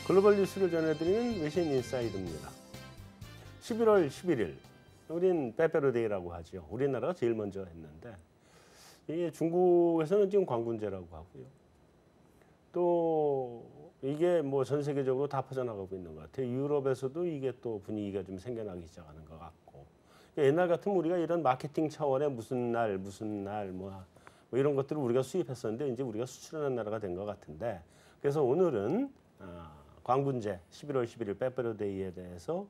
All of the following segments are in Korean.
글로벌 뉴스를 전해드리는 외신 인사이드입니다. 11월 11일, 우린 빼빼로데이라고 하죠. 우리나라가 제일 먼저 했는데 이게 중국에서는 지금 광군제라고 하고요. 또 이게 뭐 전 세계적으로 다 퍼져나가고 있는 것 같아요. 유럽에서도 이게 또 분위기가 좀 생겨나기 시작하는 것 같고. 옛날 같으면 우리가 이런 마케팅 차원의 무슨 날 뭐 이런 것들을 우리가 수입했었는데 이제 우리가 수출하는 나라가 된 것 같은데, 그래서 오늘은 광군제 11월 11일 빼빼로데이에 대해서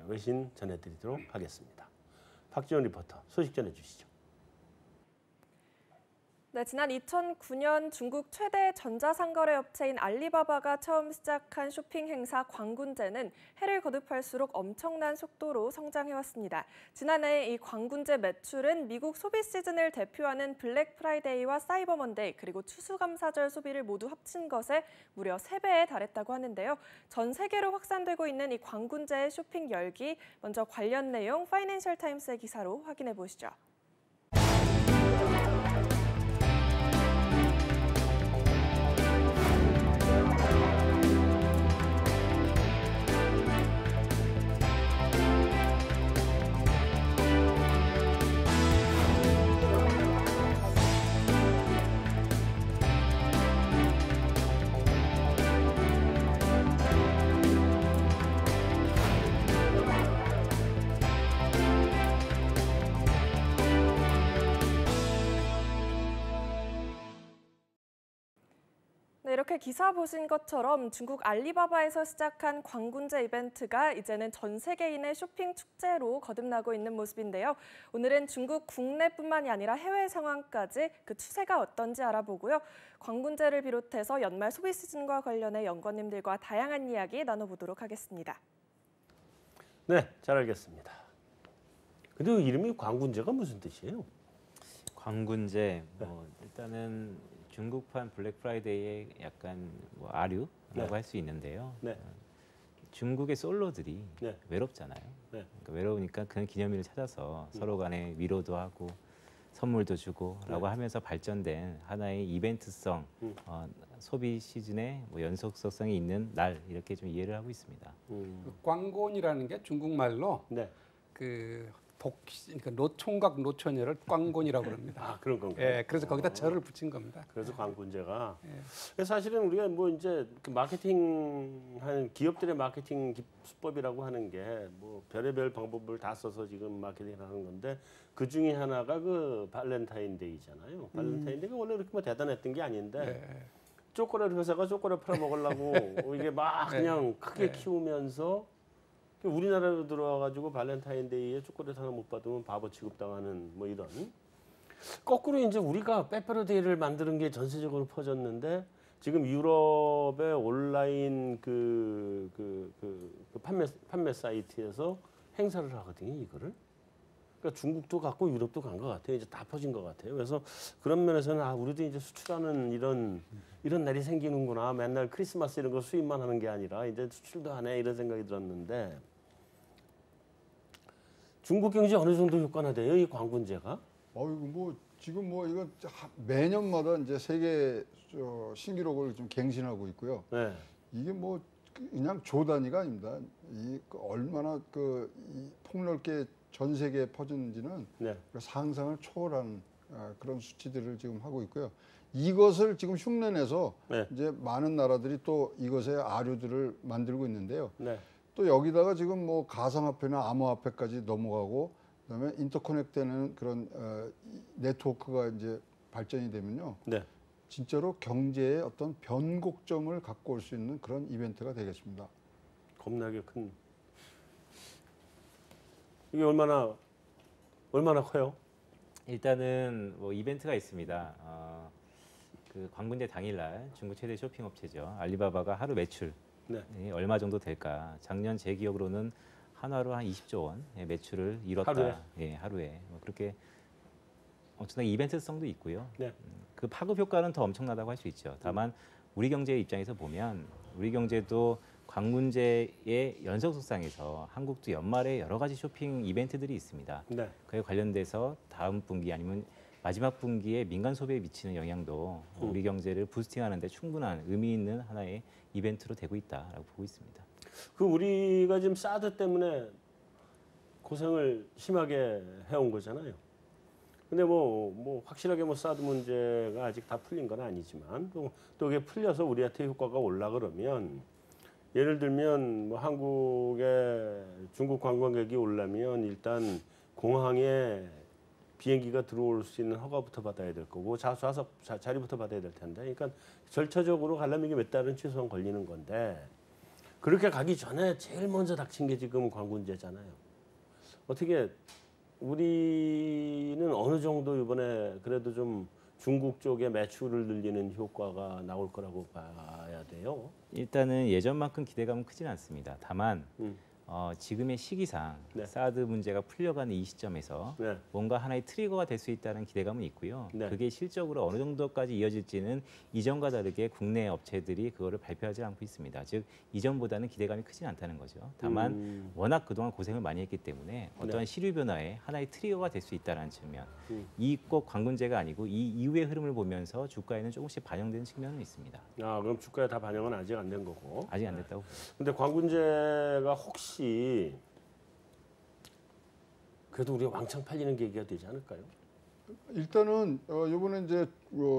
외신 전해드리도록 하겠습니다. 박지원 리포터 소식 전해주시죠. 네, 지난 2009년 중국 최대 전자상거래 업체인 알리바바가 처음 시작한 쇼핑 행사 광군제는 해를 거듭할수록 엄청난 속도로 성장해왔습니다. 지난해 이 광군제 매출은 미국 소비 시즌을 대표하는 블랙 프라이데이와 사이버 먼데이 그리고 추수감사절 소비를 모두 합친 것에 무려 3배에 달했다고 하는데요. 전 세계로 확산되고 있는 이 광군제의 쇼핑 열기, 먼저 관련 내용 파이낸셜 타임스의 기사로 확인해 보시죠. 네, 이렇게 기사 보신 것처럼 중국 알리바바에서 시작한 광군제 이벤트가 이제는 전 세계인의 쇼핑 축제로 거듭나고 있는 모습인데요. 오늘은 중국 국내뿐만이 아니라 해외 상황까지 그 추세가 어떤지 알아보고요. 광군제를 비롯해서 연말 소비 시즌과 관련해 연구원님들과 다양한 이야기 나눠보도록 하겠습니다. 네, 잘 알겠습니다. 근데 이름이 광군제가 무슨 뜻이에요? 광군제, 일단은 중국판 블랙 프라이데이의 약간 뭐 아류라고 할 수 있는데요. 중국의 솔로들이 외롭잖아요. 그러니까 외로우니까 그런 기념일을 찾아서 서로 간에 위로도 하고 선물도 주고라고 하면서 발전된 하나의 이벤트성 소비 시즌의 뭐 연속성이 있는 날, 이렇게 좀 이해를 하고 있습니다. 그 광곤이라는 게 중국말로 그러니까 노총각 노처녀를 광곤이라고 그럽니다. 아, 그런 건가요? 예, 그래서 거기다 절을 붙인 겁니다. 그래서 광군제가. 사실은 우리가 뭐 이제 그 마케팅 하는 기업들의 마케팅 수법이라고 하는 게 뭐 별의별 방법을 다 써서 지금 마케팅을 하는 건데, 그 중에 하나가 그 발렌타인데이잖아요. 발렌타인데이가 원래 그렇게 뭐 대단했던 게 아닌데 초콜릿 회사가 초콜릿 팔아 먹으려고 이게 막 그냥 크게 키우면서 우리나라로 들어와가지고 발렌타인데이에 초콜릿 하나 못 받으면 바보 취급당하는 뭐 이런. 거꾸로 이제 우리가 빼빼로데이를 만드는 게 전세적으로 퍼졌는데, 지금 유럽의 온라인 판매 사이트에서 행사를 하거든요, 이거를. 그러니까 중국도 갔고 유럽도 간 것 같아요. 이제 다 퍼진 것 같아요. 그래서 그런 면에서는 우리도 이제 수출하는 이런 날이 생기는구나. 맨날 크리스마스 이런 거 수입만 하는 게 아니라 이제 수출도 하네, 이런 생각이 들었는데, 중국 경제 어느 정도 효과나 돼요, 이 광군제가? 뭐 지금 뭐 이거 매년마다 이제 세계 신기록을 좀 갱신하고 있고요. 이게 뭐 그냥 조 단위가 아닙니다. 이 얼마나 이 폭넓게 전 세계에 퍼지는지는 상상을 초월한 그런 수치들을 지금 하고 있고요. 이것을 지금 흉내내서 이제 많은 나라들이 또 이것의 아류들을 만들고 있는데요. 또 여기다가 지금 뭐 가상화폐나 암호화폐까지 넘어가고, 그다음에 인터커넥트되는 그런 네트워크가 이제 발전이 되면요. 진짜로 경제의 어떤 변곡점을 갖고 올 수 있는 그런 이벤트가 되겠습니다. 겁나게 큰. 이게 얼마나 커요? 일단은 뭐 이벤트가 있습니다. 그 광군제 당일날 중국 최대 쇼핑 업체죠, 알리바바가 하루 매출 얼마 정도 될까? 작년 제 기억으로는 한화로 한 20조 원의 매출을 이뤘다. 하루에? 하루에. 뭐 그렇게 엄청나게 이벤트성도 있고요. 그 파급 효과는 더 엄청나다고 할 수 있죠. 다만 우리 경제의 입장에서 보면 우리 경제도 광군제의 연속 속상에서 한국도 연말에 여러 가지 쇼핑 이벤트들이 있습니다. 그에 관련돼서 다음 분기 아니면 마지막 분기에 민간 소비에 미치는 영향도 우리 경제를 부스팅하는 데 충분한 의미 있는 하나의 이벤트로 되고 있다라고 보고 있습니다. 그 우리가 지금 사드 때문에 고생을 심하게 해온 거잖아요. 근데 뭐 확실하게 뭐 사드 문제가 아직 다 풀린 건 아니지만 또 이게 풀려서 우리한테 효과가 올라 그러면 예를 들면 뭐 한국에 중국 관광객이 오려면 일단 공항에 비행기가 들어올 수 있는 허가부터 받아야 될 거고 좌석 자리부터 받아야 될 텐데, 그러니까 절차적으로 가려면 이게 몇 달은 최소한 걸리는 건데 그렇게 가기 전에 제일 먼저 닥친 게 지금 관군제잖아요. 어떻게 우리는 어느 정도 이번에 그래도 좀 중국 쪽에 매출을 늘리는 효과가 나올 거라고 봐야 돼요? 일단은 예전만큼 기대감은 크지는 않습니다. 다만 지금의 시기상 네. 사드 문제가 풀려가는 이 시점에서 네. 뭔가 하나의 트리거가 될 수 있다는 기대감은 있고요. 네. 그게 실적으로 어느 정도까지 이어질지는 이전과 다르게 국내 업체들이 그거를 발표하지 않고 있습니다. 즉 이전보다는 기대감이 크지는 않다는 거죠. 다만 워낙 그동안 고생을 많이 했기 때문에 어떠한 시류 변화에 하나의 트리거가 될 수 있다는 측면, 이 꼭 관군제가 아니고 이 이후의 흐름을 보면서 주가에는 조금씩 반영되는 측면은 있습니다. 아, 그럼 주가에 다 반영은 아직 안 된 거고. 아직 안 됐다고. 근데 관군제가 혹시 그래도 우리가 왕창 팔리는 계기가 되지 않을까요? 일단은 이번에 이제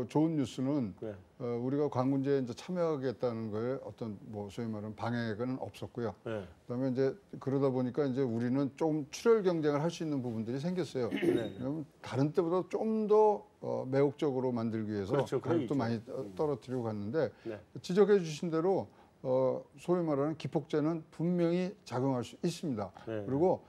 좋은 뉴스는 네. 우리가 관군제에 이제 참여하겠다는 거에 어떤 뭐 소위 말하는 방해는 없었고요. 네. 그다음에 이제 그러다 보니까 이제 우리는 좀 출혈 경쟁을 할 수 있는 부분들이 생겼어요. 네. 왜냐하면 다른 때보다 좀 더 매혹적으로 만들기 위해서 그렇죠. 가격도 많이 떨어뜨리고 갔는데 네. 지적해 주신 대로 소위 말하는 기폭제는 분명히 작용할 수 있습니다. 네. 그리고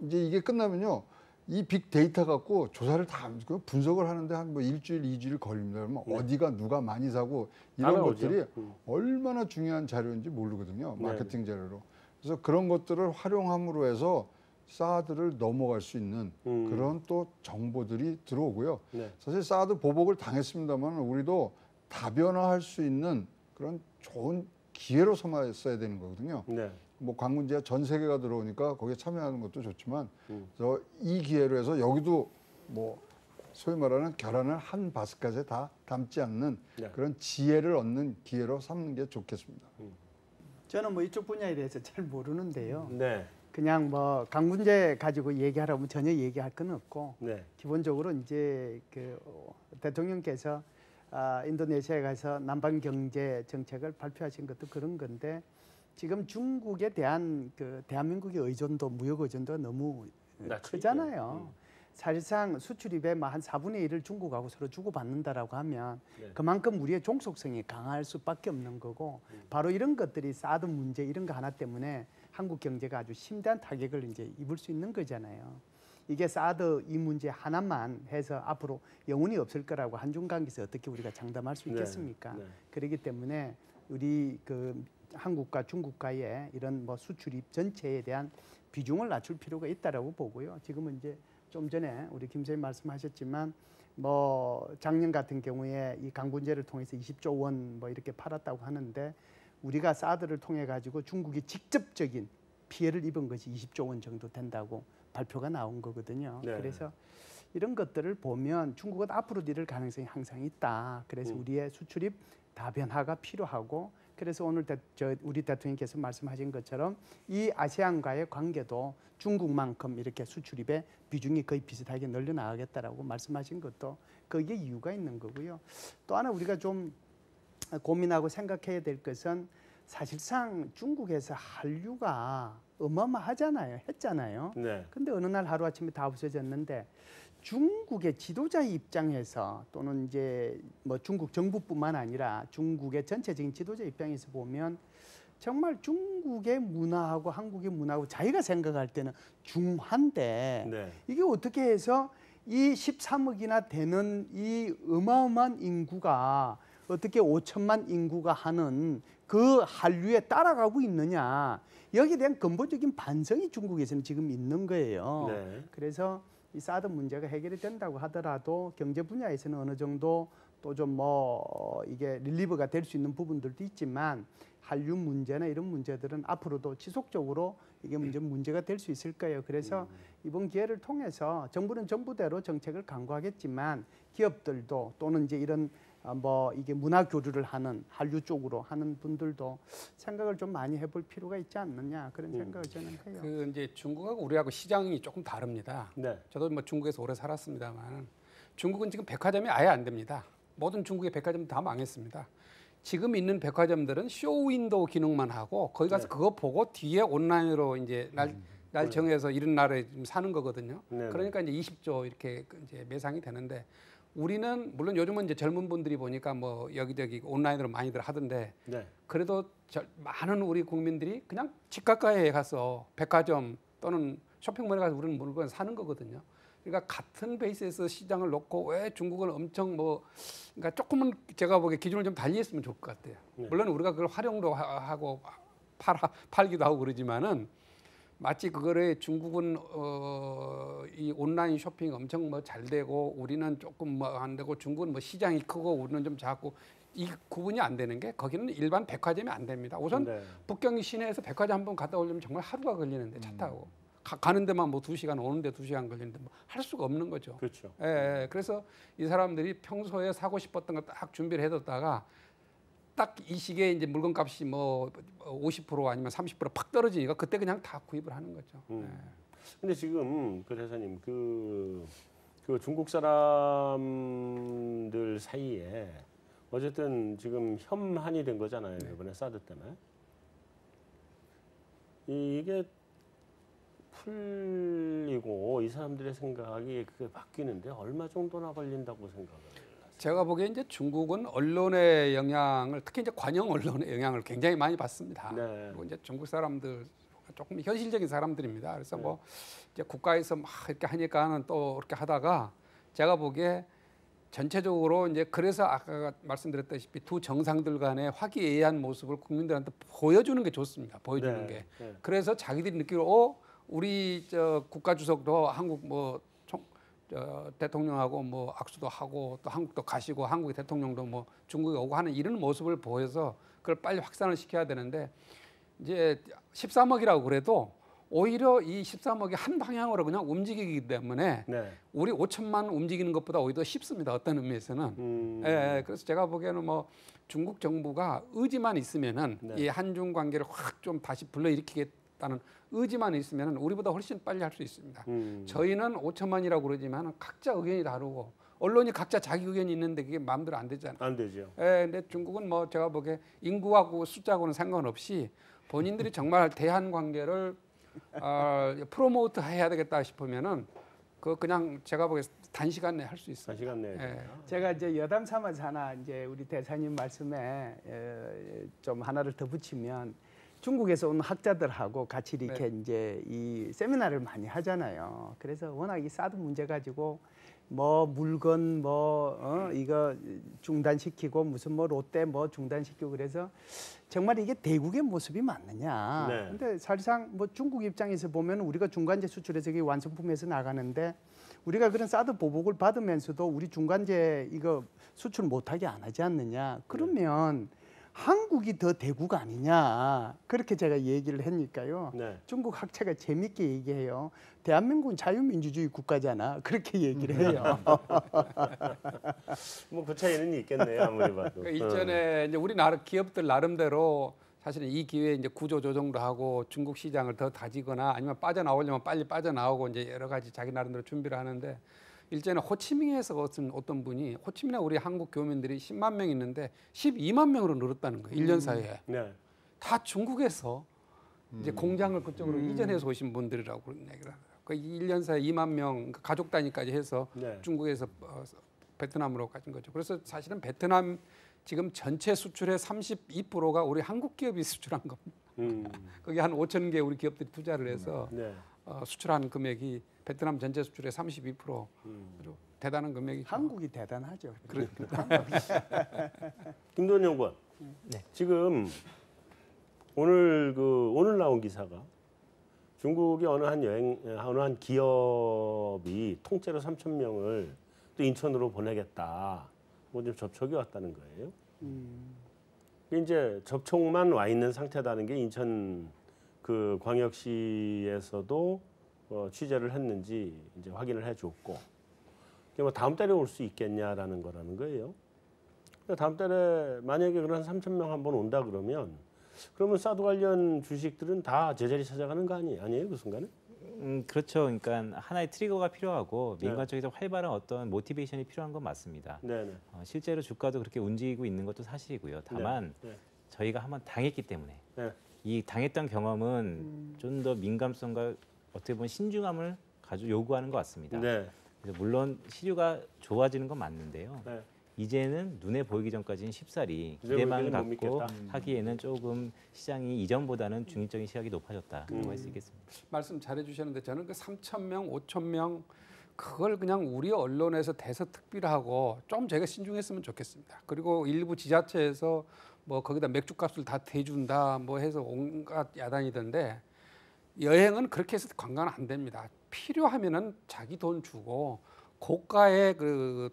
이제 이게 끝나면요. 이 빅데이터 갖고 조사를 다 분석을 하는데 한 뭐 일주일, 2주일 걸립니다. 그러면 어디가 누가 많이 사고 이런 나오죠. 것들이 얼마나 중요한 자료인지 모르거든요. 마케팅 자료로. 그래서 그런 것들을 활용함으로 해서 사드를 넘어갈 수 있는 그런 또 정보들이 들어오고요. 네. 사실 사드 보복을 당했습니다만 우리도 다변화할 수 있는 그런 좋은 기회로 삼았어야 되는 거거든요. 네. 뭐 관군제가 전 세계가 들어오니까 거기에 참여하는 것도 좋지만 이 기회로 해서 여기도 뭐 소위 말하는 계란을 한 바스켓에 다 담지 않는 네. 그런 지혜를 얻는 기회로 삼는 게 좋겠습니다. 저는 뭐 이쪽 분야에 대해서 잘 모르는데요. 네. 그냥 뭐 관군제 가지고 얘기하라면 전혀 얘기할 건 없고 네. 기본적으로 이제 그 대통령께서 인도네시아에 가서 남방 경제 정책을 발표하신 것도 그런 건데 지금 중국에 대한 그 대한민국의 의존도 무역 의존도가 너무 크잖아요. 사실상 수출입의 한 4분의 1을 중국하고 서로 주고받는다라고 하면 네. 그만큼 우리의 종속성이 강할 수밖에 없는 거고 바로 이런 것들이 사드 문제 이런 거 하나 때문에 한국 경제가 아주 심대한 타격을 이제 입을 수 있는 거잖아요. 이게 사드 이 문제 하나만 해서 앞으로 영원히 없을 거라고 한중 관계에서 어떻게 우리가 장담할 수 있겠습니까? 네. 그렇기 때문에 우리 그 한국과 중국과의 이런 뭐 수출입 전체에 대한 비중을 낮출 필요가 있다라고 보고요. 지금은 이제 좀 전에 우리 김 선생님 말씀하셨지만 뭐 작년 같은 경우에 이 강군제를 통해서 20조 원 뭐 이렇게 팔았다고 하는데 우리가 사드를 통해 가지고 중국이 직접적인 피해를 입은 것이 20조 원 정도 된다고 발표가 나온 거거든요. 네. 그래서 이런 것들을 보면 중국은 앞으로도 이럴 가능성이 항상 있다. 그래서 우리의 수출입 다변화가 필요하고 그래서 오늘 우리 대통령께서 말씀하신 것처럼 이 아세안과의 관계도 중국만큼 이렇게 수출입의 비중이 거의 비슷하게 늘려나가겠다라고 말씀하신 것도 거기에 이유가 있는 거고요. 또 하나 우리가 좀 고민하고 생각해야 될 것은 사실상 중국에서 한류가 어마어마하잖아요. 했잖아요. 네. 근데 어느 날 하루아침에 다 없어졌는데 중국의 지도자 입장에서 또는 이제 뭐 중국 정부뿐만 아니라 중국의 전체적인 지도자 입장에서 보면 정말 중국의 문화하고 한국의 문화하고 자기가 생각할 때는 중한데 네. 이게 어떻게 해서 이 13억이나 되는 이 어마어마한 인구가 어떻게 5천만 인구가 하는 그 한류에 따라가고 있느냐. 여기에 대한 근본적인 반성이 중국에서는 지금 있는 거예요. 네. 그래서 이 사드 문제가 해결이 된다고 하더라도 경제 분야에서는 어느 정도 또 좀 뭐 이게 릴리브가 될 수 있는 부분들도 있지만 한류 문제나 이런 문제들은 앞으로도 지속적으로 이게 문제가 될 수 있을 거예요. 그래서 이번 기회를 통해서 정부는 정부대로 정책을 강구하겠지만 기업들도 또는 이제 이런 뭐 이게 문화 교류를 하는 한류 쪽으로 하는 분들도 생각을 좀 많이 해볼 필요가 있지 않느냐 그런 생각을 저는 해요. 그 이제 중국하고 우리하고 시장이 조금 다릅니다. 네. 저도 뭐 중국에서 오래 살았습니다만 중국은 지금 백화점이 아예 안 됩니다. 모든 중국의 백화점 다 망했습니다. 지금 있는 백화점들은 쇼윈도우 기능만 하고 거기 가서 그거 보고 뒤에 온라인으로 이제 날 정해서 이런 날에 좀 사는 거거든요. 그러니까 이제 20조 이렇게 이제 매상이 되는데 우리는 물론 요즘은 이제 젊은 분들이 보니까 뭐 여기저기 온라인으로 많이들 하던데 그래도 많은 우리 국민들이 그냥 집 가까이에 가서 백화점 또는 쇼핑몰에 가서 우리는 물건 사는 거거든요. 그러니까 같은 베이스에서 시장을 놓고 왜 중국은 엄청 뭐 그러니까 조금은 제가 보기에 기준을 좀 달리 했으면 좋을 것 같아요. 물론 우리가 그걸 활용도 하고 팔기도 하고 그러지만은 마치 그거를 중국은 이 온라인 쇼핑 엄청 뭐 잘 되고 우리는 조금 뭐 안 되고 중국은 뭐 시장이 크고 우리는 좀 작고 이 구분이 안 되는 게 거기는 일반 백화점이 안 됩니다. 우선 북경이 시내에서 백화점 한번 갔다 오려면 정말 하루가 걸리는데 차 타고 가는 데만 뭐 2시간 오는데 2시간 걸리는데 뭐 할 수가 없는 거죠. 그렇죠. 예, 그래서 이 사람들이 평소에 사고 싶었던 거 딱 준비를 해뒀다가 딱 이 시기에 이제 물건값이 뭐 50% 아니면 30%팍 떨어지니까 그때 그냥 다 구입을 하는 거죠. 근데 지금 그 대사님 그 중국 사람들 사이에 어쨌든 지금 혐한이 된 거잖아요. 이번에 사드 때문에. 이게 풀리고 이 사람들의 생각이 그게 바뀌는데 얼마 정도나 걸린다고 생각을 하세요? 제가 보기에 이제 중국은 언론의 영향을 특히 이제 관영 언론의 영향을 굉장히 많이 받습니다. 그리고 이제 중국 사람들 조금 현실적인 사람들입니다. 그래서 뭐 이제 국가에서 막 이렇게 하니까는 또 이렇게 하다가 제가 보기에 전체적으로 이제 그래서 아까 말씀드렸다시피 두 정상들 간의 화기애애한 모습을 국민들한테 보여주는 게 좋습니다. 보여주는 게. 그래서 자기들이 느끼고 우리 저 국가 주석도 한국 뭐 대통령하고 뭐 악수도 하고 또 한국도 가시고 한국의 대통령도 뭐 중국에 오고 하는 이런 모습을 보여서 그걸 빨리 확산을 시켜야 되는데 이제 13억이라고 그래도 오히려 이 13억이 한 방향으로 그냥 움직이기 때문에 우리 5천만 움직이는 것보다 오히려 더 쉽습니다. 어떤 의미에서는. 예, 그래서 제가 보기에는 뭐 중국 정부가 의지만 있으면은 이 한중 관계를 확 좀 다시 불러일으키겠다는 의지만 있으면은 우리보다 훨씬 빨리 할 수 있습니다. 저희는 5천만이라고 그러지만 각자 의견이 다르고 언론이 각자 자기 의견이 있는데 그게 마음대로 안 되잖아요. 안 되죠. 예, 근데 중국은 뭐 제가 보기에 인구하고 숫자하고는 상관없이 본인들이 정말 대한 관계를 프로모트 해야 되겠다 싶으면은 그냥 제가 보기에 단시간 내에 할 수 있어요. 단시간 내에. 예. 제가 이제 여담 삼아서 하나 이제 우리 대사님 말씀에 좀 하나를 더 붙이면 중국에서 온 학자들하고 같이 이렇게 이제 이 세미나를 많이 하잖아요. 그래서 워낙 이 사드 문제 가지고 뭐 물건 뭐 이거 중단시키고 무슨 뭐 롯데 뭐 중단시키고 그래서 정말 이게 대국의 모습이 맞느냐. 근데 사실상 뭐 중국 입장에서 보면 우리가 중간재 수출해서 이게 완성품에서 나가는데 우리가 그런 사드 보복을 받으면서도 우리 중간재 이거 수출 못하게 안 하지 않느냐. 그러면 한국이 더 대국 아니냐 그렇게 제가 얘기를 하니까요. 중국 학자가 재밌게 얘기해요. 대한민국은 자유민주주의 국가잖아 그렇게 얘기를 해요. 뭐 그 차이는 있겠네요 아무리 봐도. 그러니까 일전에 이제 우리 기업들 나름대로 사실은 이 기회에 이제 구조 조정도 하고 중국 시장을 더 다지거나 아니면 빠져나오려면 빨리 빠져나오고 이제 여러 가지 자기 나름대로 준비를 하는데. 일전에 호치민에서 어떤 분이 호치민에 우리 한국 교민들이 10만 명 있는데 12만 명으로 늘었다는 거예요. 1년 사이에. 다 중국에서 이제 공장을 그쪽으로 이전해서 오신 분들이라고 그런 얘기를 하더라고요. 그 1년 사이에 2만 명 가족 단위까지 해서 중국에서 베트남으로 가진 거죠. 그래서 사실은 베트남 지금 전체 수출의 32%가 우리 한국 기업이 수출한 겁니다. 거기 한 5천 개 우리 기업들이 투자를 해서 수출한 금액이 베트남 전체 수출의 32% 아주 대단한 금액이죠. 한국이 대단하죠. 그렇습니다. 김도원 연구원. 지금 오늘 나온 기사가 중국의 어느 한 기업이 통째로 3,000명을 또 인천으로 보내겠다. 뭐 좀 접촉이 왔다는 거예요. 이제 접촉만 와 있는 상태다는 게 인천 그 광역시에서도 취재를 했는지 이제 확인을 해줬고, 뭐 다음 달에 올 수 있겠냐라는 거라는 거예요. 다음 달에 만약에 그런 3,000명 한번 온다 그러면 사드 관련 주식들은 다 제자리 찾아가는 거 아니에요? 그 순간에? 그렇죠. 그러니까 하나의 트리거가 필요하고 민간 쪽에서 활발한 어떤 모티베이션이 필요한 건 맞습니다. 네네. 실제로 주가도 그렇게 움직이고 있는 것도 사실이고요. 다만 저희가 한번 당했기 때문에 이 당했던 경험은 좀 더 민감성과 어떻게 보면 신중함을 요구하는 것 같습니다. 그래서 물론 시류가 좋아지는 건 맞는데요. 이제는 눈에 보이기 전까지는 쉽사리 기대만 갖고 하기에는 조금 시장이 이전보다는 중립적인 시각이 높아졌다. 그런 거 할 수 있겠습니다. 말씀 잘해 주셨는데 저는 그 3,000명, 5,000명 그걸 그냥 우리 언론에서 대서특필하고 좀 제가 신중했으면 좋겠습니다. 그리고 일부 지자체에서 뭐 거기다 맥주값을 다 대준다 뭐 해서 온갖 야단이던데, 여행은 그렇게 해서 관광은 안 됩니다. 필요하면은 자기 돈 주고 고가의 그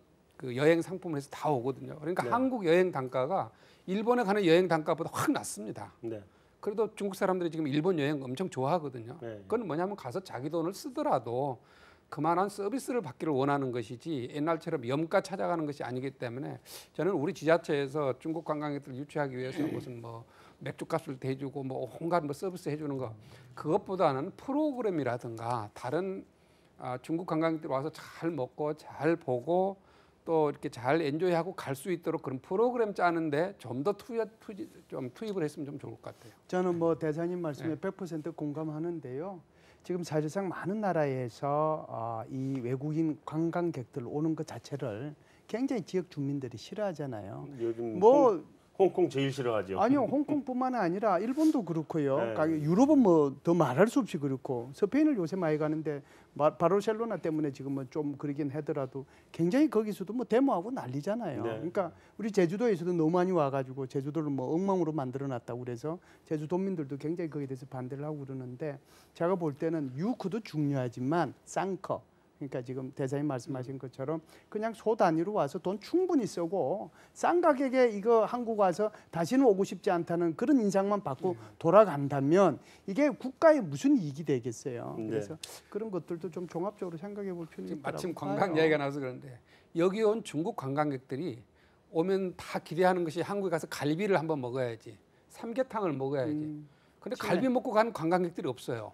여행 상품을 해서 다 오거든요. 그러니까 한국 여행 단가가 일본에 가는 여행 단가보다 확 낮습니다. 그래도 중국 사람들이 지금 일본 여행 엄청 좋아하거든요. 그건 뭐냐면 가서 자기 돈을 쓰더라도 그만한 서비스를 받기를 원하는 것이지 옛날처럼 염가 찾아가는 것이 아니기 때문에 저는 우리 지자체에서 중국 관광객들 유치하기 위해서 무슨 뭐 맥주값을 대주고 뭐 온갖 뭐 서비스 해주는 거, 그것보다는 프로그램이라든가 다른 중국 관광객들 와서 잘 먹고 잘 보고 또 이렇게 잘 엔조이하고 갈 수 있도록 그런 프로그램 짜는데 좀 더 투입을 했으면 좀 좋을 것 같아요. 저는 뭐 대사님 말씀에 100% 공감하는데요. 지금 사실상 많은 나라에서 이 외국인 관광객들 오는 것 자체를 굉장히 지역 주민들이 싫어하잖아요. 요즘 뭐 홍콩 제일 싫어하죠. 아니요, 홍콩뿐만 아니라 일본도 그렇고요. 유럽은 뭐 더 말할 수 없이 그렇고, 스페인을 요새 많이 가는데 바르셀로나 때문에 지금 뭐 좀 그러긴 하더라도 굉장히 거기서도 뭐 데모하고 난리잖아요. 그러니까 우리 제주도에서도 너무 많이 와가지고 제주도를 뭐 엉망으로 만들어놨다고 그래서 제주도민들도 굉장히 거기에 대해서 반대를 하고 그러는데, 제가 볼 때는 유크도 중요하지만 쌍커, 그러니까 지금 대사님 말씀하신 것처럼 그냥 소 단위로 와서 돈 충분히 쓰고 싼 가격에 이거 한국 와서 다시는 오고 싶지 않다는 그런 인상만 받고 돌아간다면 이게 국가에 무슨 이익이 되겠어요. 그래서 그런 것들도 좀 종합적으로 생각해 볼 필요가 있다고 마침 관광 이야기가 나와서 그런데, 여기 온 중국 관광객들이 오면 다 기대하는 것이 한국에 가서 갈비를 한번 먹어야지, 삼계탕을 먹어야지. 근데 갈비 먹고 가는 관광객들이 없어요.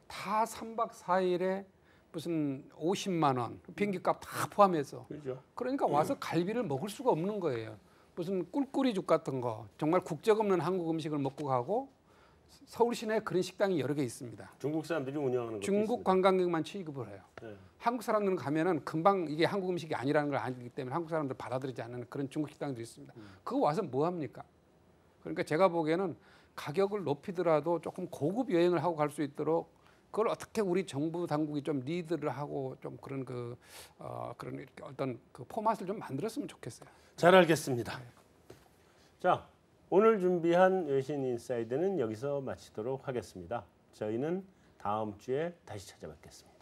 다 3박 4일에 무슨 50만 원 비행기값 다 포함해서. 그러니까 와서 갈비를 먹을 수가 없는 거예요. 무슨 꿀꿀이죽 같은 거, 정말 국적 없는 한국 음식을 먹고 가고, 서울 시내에 그런 식당이 여러 개 있습니다. 중국 사람들이 운영하는 것도 중국 있습니다. 관광객만 취급을 해요. 한국 사람들은 가면은 금방 이게 한국 음식이 아니라는 걸 알기 때문에 한국 사람들 받아들이지 않는 그런 중국 식당들이 있습니다. 그거 와서 뭐 합니까? 그러니까 제가 보기에는 가격을 높이더라도 조금 고급 여행을 하고 갈 수 있도록 그걸 어떻게 우리 정부 당국이 좀 리드를 하고 좀 그런 그런 이렇게 어떤 그 포맷을 좀 만들었으면 좋겠어요. 잘 알겠습니다. 자, 오늘 준비한 외신 인사이드는 여기서 마치도록 하겠습니다. 저희는 다음 주에 다시 찾아뵙겠습니다.